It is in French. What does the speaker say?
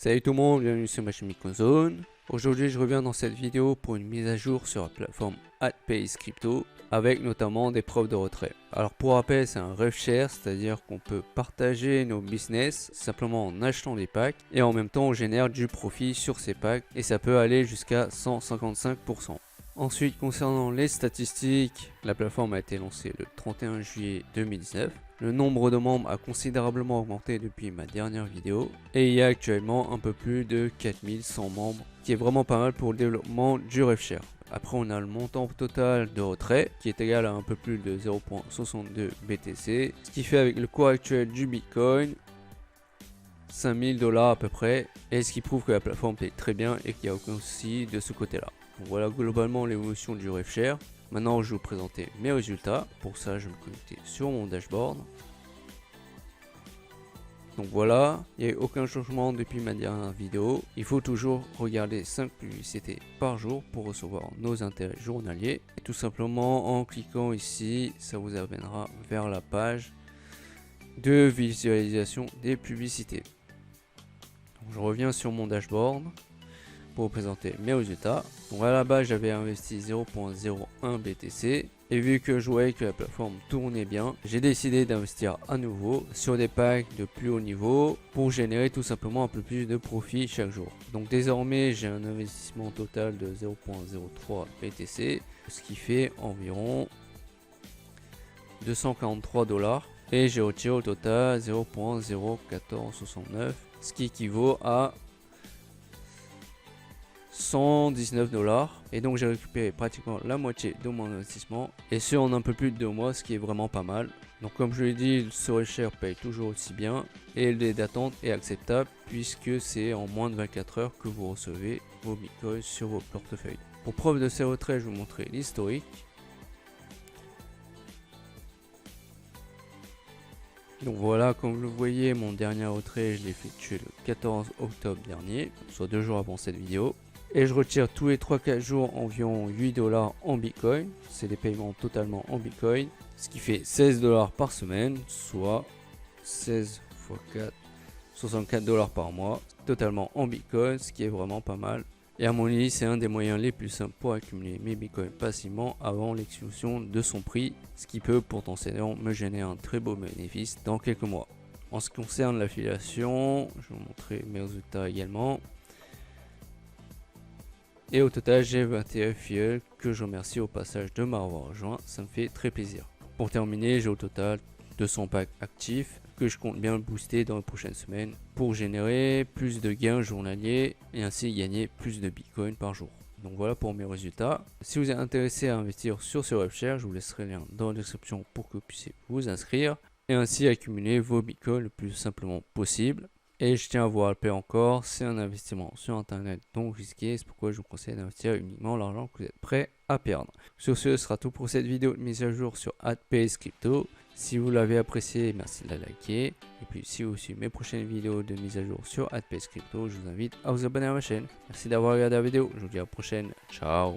Salut tout le monde, bienvenue sur ma chaîne Microzone. Aujourd'hui je reviens dans cette vidéo pour une mise à jour sur la plateforme AdPace Crypto avec notamment des preuves de retrait. Alors pour rappel, c'est un rev share, c'est-à-dire qu'on peut partager nos business simplement en achetant des packs et en même temps on génère du profit sur ces packs et ça peut aller jusqu'à 155%. Ensuite, concernant les statistiques, la plateforme a été lancée le 31 juillet 2019. Le nombre de membres a considérablement augmenté depuis ma dernière vidéo et il y a actuellement un peu plus de 4100 membres, qui est vraiment pas mal pour le développement du RevShare. Après, on a le montant total de retrait qui est égal à un peu plus de 0.62 BTC, ce qui fait avec le cours actuel du Bitcoin 5000 $ à peu près, et ce qui prouve que la plateforme paye très bien et qu'il n'y a aucun souci de ce côté là. Donc voilà globalement l'évolution du RevShare. Maintenant je vais vous présenter mes résultats. Pour ça je vais me connecter sur mon dashboard. Donc voilà, il n'y a eu aucun changement depuis ma dernière vidéo. Il faut toujours regarder 5 publicités par jour pour recevoir nos intérêts journaliers. Et tout simplement en cliquant ici, ça vous amènera vers la page de visualisation des publicités. Donc, je reviens sur mon dashboard pour vous présenter mes résultats. Donc à la base j'avais investi 0.01 BTC et vu que je voyais que la plateforme tournait bien, j'ai décidé d'investir à nouveau sur des packs de plus haut niveau pour générer tout simplement un peu plus de profit chaque jour. Donc désormais j'ai un investissement total de 0.03 BTC, ce qui fait environ 243 $, et j'ai retiré au total 0.01469, ce qui équivaut à 119 $, et donc j'ai récupéré pratiquement la moitié de mon investissement, et ce en un peu plus de 2 mois, ce qui est vraiment pas mal. Donc comme je l'ai dit, ce RevShare paye toujours aussi bien et le délai d'attente est acceptable puisque c'est en moins de 24 heures que vous recevez vos bitcoins sur vos portefeuilles. Pour preuve de ces retraits, je vais vous montrer l'historique. Donc voilà, comme vous le voyez, mon dernier retrait je l'ai effectué le 14 octobre dernier, soit 2 jours avant cette vidéo. Et je retire tous les 3-4 jours environ 8 $ en Bitcoin. C'est des paiements totalement en Bitcoin. Ce qui fait 16 $ par semaine, soit 16 x 4, 64 $ par mois. Totalement en Bitcoin, ce qui est vraiment pas mal. Et à mon avis, c'est un des moyens les plus simples pour accumuler mes Bitcoins passivement avant l'explosion de son prix. Ce qui peut potentiellement me générer un très beau bénéfice dans quelques mois. En ce qui concerne l'affiliation, je vais vous montrer mes résultats également. Et au total, j'ai 21 filleuls que je remercie au passage de m'avoir rejoint. Ça me fait très plaisir. Pour terminer, j'ai au total 200 packs actifs que je compte bien booster dans les prochaines semaines pour générer plus de gains journaliers et ainsi gagner plus de bitcoin par jour. Donc voilà pour mes résultats. Si vous êtes intéressé à investir sur ce RevShare, je vous laisserai le lien dans la description pour que vous puissiez vous inscrire et ainsi accumuler vos bitcoins le plus simplement possible. Et je tiens à vous rappeler encore, c'est un investissement sur internet donc risqué, c'est pourquoi je vous conseille d'investir uniquement l'argent que vous êtes prêt à perdre. Sur ce sera tout pour cette vidéo de mise à jour sur AdPace Crypto. Si vous l'avez apprécié, merci de la liker. Et puis si vous suivez mes prochaines vidéos de mise à jour sur AdPace Crypto, je vous invite à vous abonner à ma chaîne. Merci d'avoir regardé la vidéo, je vous dis à la prochaine, ciao.